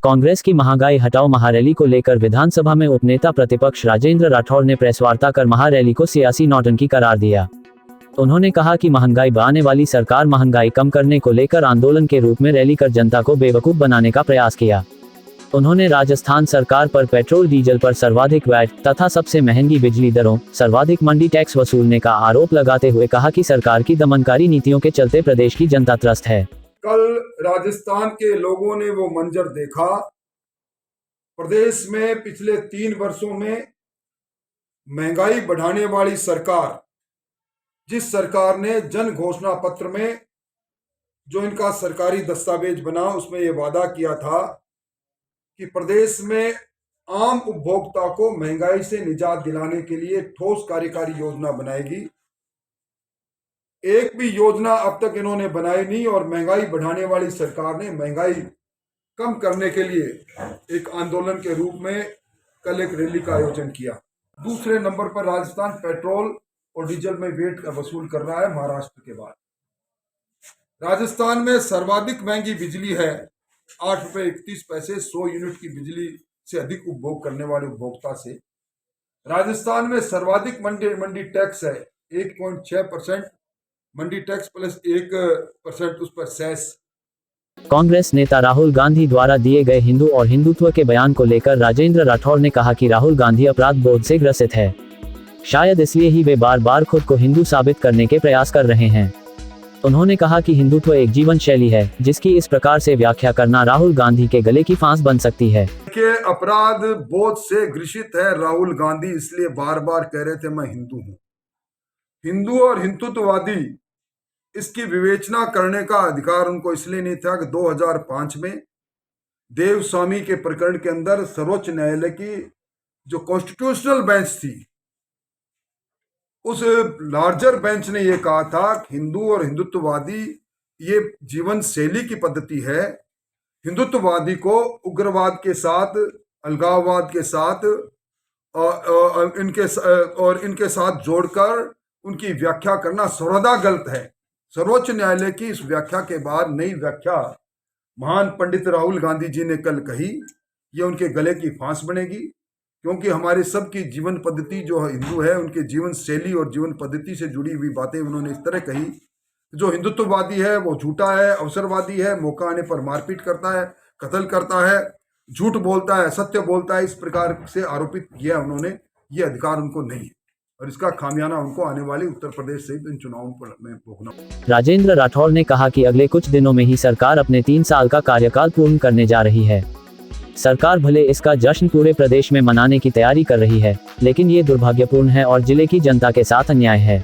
कांग्रेस की महंगाई हटाओ महारैली को लेकर विधानसभा में उपनेता प्रतिपक्ष राजेंद्र राठौड़ ने प्रेस वार्ता कर महारैली को सियासी नौटंकी करार दिया। उन्होंने कहा कि महंगाई बढ़ाने वाली सरकार महंगाई कम करने को लेकर आंदोलन के रूप में रैली कर जनता को बेवकूफ बनाने का प्रयास किया। उन्होंने राजस्थान सरकार पर पेट्रोल डीजल पर सर्वाधिक वैट तथा सबसे महंगी बिजली दरों, सर्वाधिक मंडी टैक्स वसूलने का आरोप लगाते हुए कहा कि सरकार की दमनकारी नीतियों के चलते प्रदेश की जनता त्रस्त है। कल राजस्थान के लोगों ने वो मंजर देखा। प्रदेश में पिछले 3 वर्षों में महंगाई बढ़ाने वाली सरकार, जिस सरकार ने जन घोषणा पत्र में जो इनका सरकारी दस्तावेज बना उसमें ये वादा किया था कि प्रदेश में आम उपभोक्ता को महंगाई से निजात दिलाने के लिए ठोस कार्यकारी योजना बनाएगी। एक भी योजना अब तक इन्होंने बनाई नहीं और महंगाई बढ़ाने वाली सरकार ने महंगाई कम करने के लिए एक आंदोलन के रूप में कल एक रैली का आयोजन किया। दूसरे नंबर पर राजस्थान पेट्रोल और डीजल में वेट का वसूल कर रहा है महाराष्ट्र के बाद। राजस्थान में सर्वाधिक महंगी बिजली है, 8.31 रुपए 100 यूनिट की बिजली से अधिक उपभोग करने वाले उपभोक्ता से। राजस्थान में सर्वाधिक मंडी टैक्स है 1.6%, मंडी टैक्स प्लस 1% उस पर सेस। कांग्रेस नेता राहुल गांधी द्वारा दिए गए हिंदू और हिंदुत्व के बयान को लेकर राजेंद्र राठौड़ ने कहा कि राहुल गांधी अपराध बोध से ग्रसित है। शायद इसलिए ही वे बार बार खुद को हिंदू साबित करने के प्रयास कर रहे हैं। उन्होंने कहा कि हिंदुत्व एक जीवन शैली है जिसकी इस प्रकार से व्याख्या करना राहुल गांधी के गले की फांस बन सकती है। अपराध बोध से ग्रसित है राहुल गांधी, इसलिए बार बार कह रहे थे मैं हिंदू हूं। हिंदू और हिंदुत्ववादी इसकी विवेचना करने का अधिकार उनको इसलिए नहीं था कि 2005 में देवस्वामी के प्रकरण के अंदर सर्वोच्च न्यायालय की जो कॉन्स्टिट्यूशनल बेंच थी, उस लार्जर बेंच ने यह कहा था कि हिंदू और हिंदुत्ववादी ये जीवन शैली की पद्धति है। हिंदुत्ववादी को उग्रवाद के साथ, अलगाववाद के साथ और इनके साथ जोड़कर उनकी व्याख्या करना सर्वदा गलत है। सर्वोच्च न्यायालय की इस व्याख्या के बाद नई व्याख्या महान पंडित राहुल गांधी जी ने कल कही, ये उनके गले की फांस बनेगी, क्योंकि हमारे सबकी जीवन पद्धति जो हिंदू है उनके जीवन शैली और जीवन पद्धति से जुड़ी हुई बातें उन्होंने इस तरह कही। जो हिंदुत्ववादी है वो झूठा है, अवसरवादी है, मौका आने पर मारपीट करता है, कत्ल करता है, झूठ बोलता है, सत्य बोलता है, इस प्रकार से आरोपित किया उन्होंने। ये अधिकार उनको नहीं है और इसका खामियाना उनको आने वाले उत्तर प्रदेश सहित इन चुनावों में भोगना। राजेंद्र राठौड़ ने कहा कि अगले कुछ दिनों में ही सरकार अपने 3 साल का कार्यकाल पूर्ण करने जा रही है। सरकार भले इसका जश्न पूरे प्रदेश में मनाने की तैयारी कर रही है, लेकिन ये दुर्भाग्यपूर्ण है और जिले की जनता के साथ अन्याय है।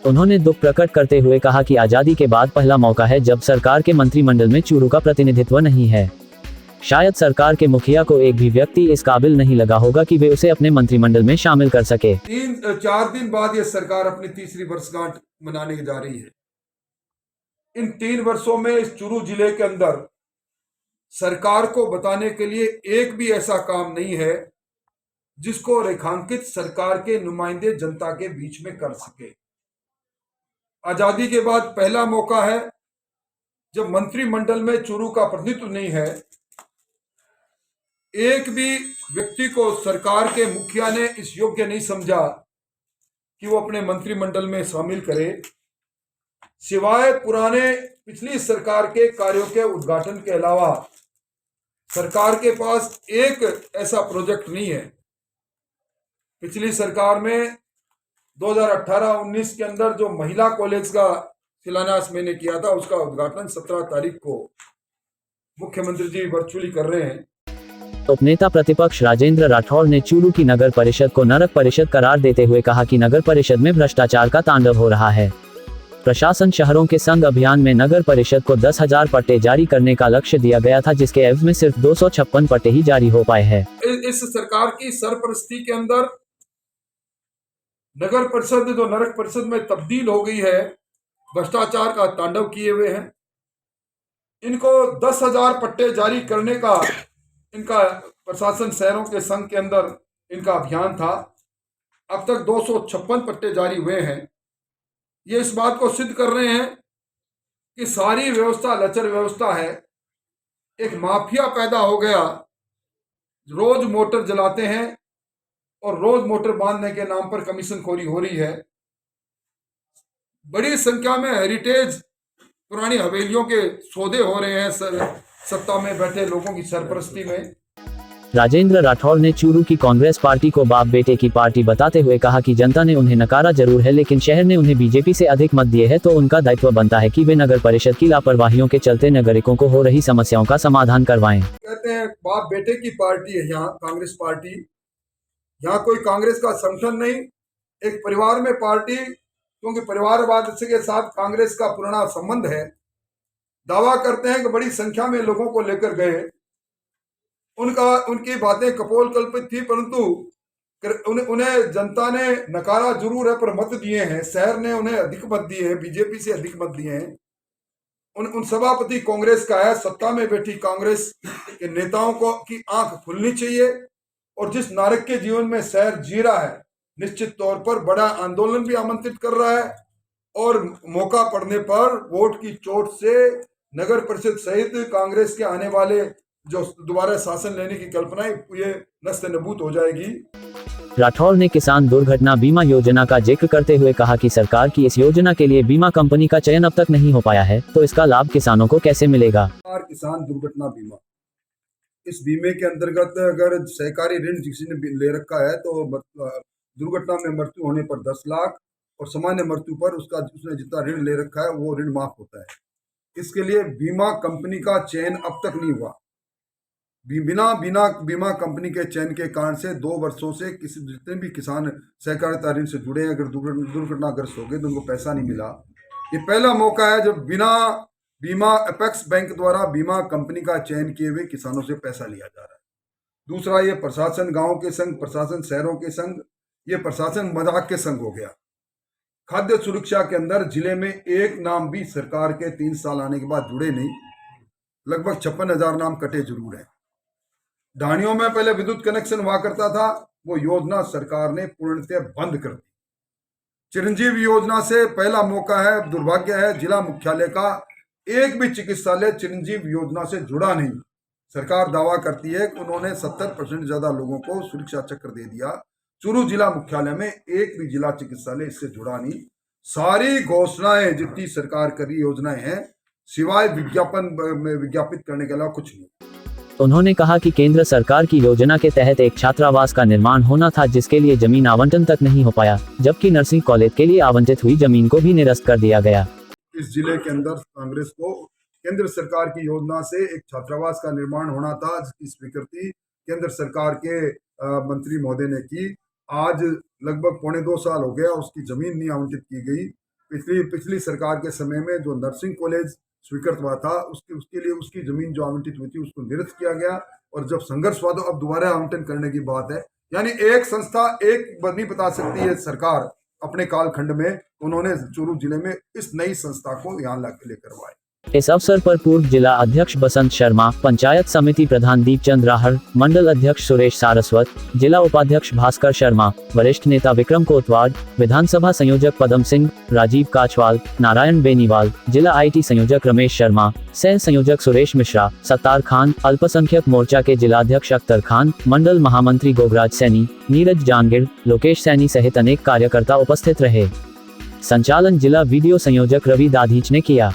उन्होंने दुख प्रकट करते हुए कहा कि आजादी के बाद पहला मौका है जब सरकार के मंत्रिमंडल में चूरू का प्रतिनिधित्व नहीं है। शायद सरकार के मुखिया को एक भी व्यक्ति इस काबिल नहीं लगा होगा कि वे उसे अपने मंत्रिमंडल में शामिल कर सके। 3-4 दिन बाद ये सरकार अपनी तीसरी वर्षगांठ मनाने जा रही है। इन 3 वर्षों में इस चूरू जिले के अंदर सरकार को बताने के लिए एक भी ऐसा काम नहीं है जिसको रेखांकित सरकार के नुमाइंदे जनता के बीच में कर सके। आजादी के बाद पहला मौका है जब मंत्रिमंडल में चूरू का प्रतिनिधित्व नहीं है। एक भी व्यक्ति को सरकार के मुखिया ने इस योग्य नहीं समझा कि वो अपने मंत्रिमंडल में शामिल करे, सिवाय पुराने पिछली सरकार के कार्यों के उद्घाटन के अलावा सरकार के पास एक ऐसा प्रोजेक्ट नहीं है। पिछली सरकार में 2018-19 के अंदर जो महिला कॉलेज का शिलान्यास मैंने किया था, उसका उद्घाटन 17 तारीख को मुख्यमंत्री जी वर्चुअली कर रहे हैं। उपनेता प्रतिपक्ष राजेंद्र राठौड़ ने चूरू की नगर परिषद को नरक परिषद करार देते हुए कहा कि नगर परिषद में भ्रष्टाचार का तांडव हो रहा है। प्रशासन शहरों के संग अभियान में नगर परिषद को 10,000 पट्टे जारी करने का लक्ष्य दिया गया था, जिसके एवज में सिर्फ 256 पट्टे ही जारी हो पाए हैं। इस सरकार की सरपरस्ती के अंदर नगर परिषद जो नरक परिषद में तब्दील हो गई है, भ्रष्टाचार का तांडव किए हुए हैं। इनको 10,000 पट्टे जारी करने का इनका प्रशासन शहरों के संघ के अंदर इनका अभियान था। अब तक 256 पट्टे जारी हुए हैं। ये इस बात को सिद्ध कर रहे हैं कि सारी व्यवस्था लचर व्यवस्था है। एक माफिया पैदा हो गया। रोज मोटर जलाते हैं और रोज मोटर बांधने के नाम पर कमीशन खोरी हो रही है। बड़ी संख्या में हेरिटेज पुरानी हवेलियों के सौदे हो रहे हैं सत्ता में बैठे लोगों की सरपरस्ती में। राजेंद्र राठौड़ ने चूरू की कांग्रेस पार्टी को बाप बेटे की पार्टी बताते हुए कहा कि जनता ने उन्हें नकारा जरूर है, लेकिन शहर ने उन्हें बीजेपी से अधिक मत दिए हैं, तो उनका दायित्व बनता है कि वे नगर परिषद की लापरवाहियों के चलते नागरिकों को हो रही समस्याओं का समाधान करवाएं। कहते हैं बाप बेटे की पार्टी है यहाँ कांग्रेस पार्टी। यहाँ कोई कांग्रेस का संगठन नहीं, एक परिवार में पार्टी, क्योंकि परिवारवाद के साथ कांग्रेस का पुराना संबंध है। दावा करते हैं कि बड़ी संख्या में लोगों को लेकर गए, उनकी बातें कपोल कल्पित थी, परंतु उन्हें जनता ने नकारा जरूर है पर मत दिए हैं। शहर ने उन्हें अधिक मत दिए हैं, बीजेपी से अधिक मत दिए हैं। उन सभापति कांग्रेस का है। सत्ता में बैठी कांग्रेस के नेताओं को की आंख खुलनी चाहिए और जिस नारक के जीवन में शहर जी रहा है, निश्चित तौर पर बड़ा आंदोलन भी आमंत्रित कर रहा है और मौका पड़ने पर वोट की चोट से नगर परिषद सहित कांग्रेस के आने वाले जो दोबारा शासन लेने की कल्पना है, ये नष्ट नबूत हो जाएगी। राठौड़ ने किसान दुर्घटना बीमा योजना का जिक्र करते हुए कहा कि सरकार की इस योजना के लिए बीमा कंपनी का चयन अब तक नहीं हो पाया है, तो इसका लाभ किसानों को कैसे मिलेगा। किसान दुर्घटना बीमा, इस बीमे के अंतर्गत अगर सहकारी ऋण किसी ने ले रखा है तो दुर्घटना में मृत्यु होने पर 10 लाख और सामान्य मृत्यु पर उसने जितना ऋण ले रखा है वो ऋण माफ होता है। इसके लिए बीमा कंपनी का चयन अब तक नहीं हुआ। बिना बीमा कंपनी के चयन के कारण से 2 वर्षों से जितने भी किसान सहकारिता ऋण से जुड़े हैं, अगर दुर्घटनाग्रस्त हो गए तो उनको पैसा नहीं मिला। ये पहला मौका है जब बिना बीमा अपेक्स बैंक द्वारा बीमा कंपनी का चयन किए हुए किसानों से पैसा लिया जा रहा है। दूसरा, ये प्रशासन गांव के संग, प्रशासन शहरों के संग, ये प्रशासन मजाक के संग हो गया। खाद्य सुरक्षा के अंदर जिले में एक नाम भी सरकार के 3 साल आने के बाद जुड़े नहीं। लगभग 56,000 नाम कटे जरूर है। ढाणियों में पहले विद्युत कनेक्शन हुआ करता था, वो योजना सरकार ने पूर्णतः बंद कर दी। चिरंजीवी योजना से पहला मौका है, दुर्भाग्य है जिला मुख्यालय का एक भी चिकित्सालय चिरंजीवी योजना से जुड़ा नहीं। सरकार दावा करती है कि उन्होंने 70% ज्यादा लोगों को सुरक्षा चक्र दे दिया। चूरू जिला मुख्यालय में एक भी जिला चिकित्सालय इससे जुड़ा नहीं। सारी घोषणाएं जितनी सरकार करी योजनाएं हैं, सिवाय विज्ञापन में विज्ञापित करने के अलावा कुछ नहीं। उन्होंने कहा कि केंद्र सरकार की योजना के तहत एक छात्रावास का निर्माण होना था, जिसके लिए जमीन आवंटन तक नहीं हो पाया, जबकि नर्सिंग कॉलेज के लिए आवंटित हुई जमीन को भी निरस्त कर दिया गया। इस जिले के अंदर कांग्रेस को केंद्र सरकार की योजना से एक छात्रावास का निर्माण होना था, जिसकी स्वीकृति केंद्र सरकार के मंत्री महोदय ने की। आज लगभग 2.25 साल हो गया, उसकी जमीन नहीं आवंटित की गई। पिछली सरकार के समय में जो नर्सिंग कॉलेज स्वीकृत हुआ था, उसके लिए उसकी जमीन जो आवंटित हुई थी उसको निरस्त किया गया। और जब संघर्ष हुआ तो अब दोबारा आवंटन करने की बात है। यानी एक संस्था एक नहीं बता सकती है सरकार अपने कालखंड में, उन्होंने चूरू जिले में इस नई संस्था को यहाँ लेकर आए। इस अवसर पर पूर्व जिला अध्यक्ष बसंत शर्मा, पंचायत समिति प्रधान दीपचंद राहड़, मंडल अध्यक्ष सुरेश सारस्वत, जिला उपाध्यक्ष भास्कर शर्मा, वरिष्ठ नेता विक्रम कोतवाल, विधानसभा संयोजक पदम सिंह, राजीव काचवाल, नारायण बेनीवाल, जिला IT संयोजक रमेश शर्मा, सह संयोजक सुरेश मिश्रा, सत्तार खान, अल्पसंख्यक मोर्चा के जिलाध्यक्ष अख्तर खान, मंडल महामंत्री गोगराज सैनी, नीरज जानगिड़, लोकेश सैनी सहित अनेक कार्यकर्ता उपस्थित रहे। संचालन जिला वीडियो संयोजक रवि दाधीच ने किया।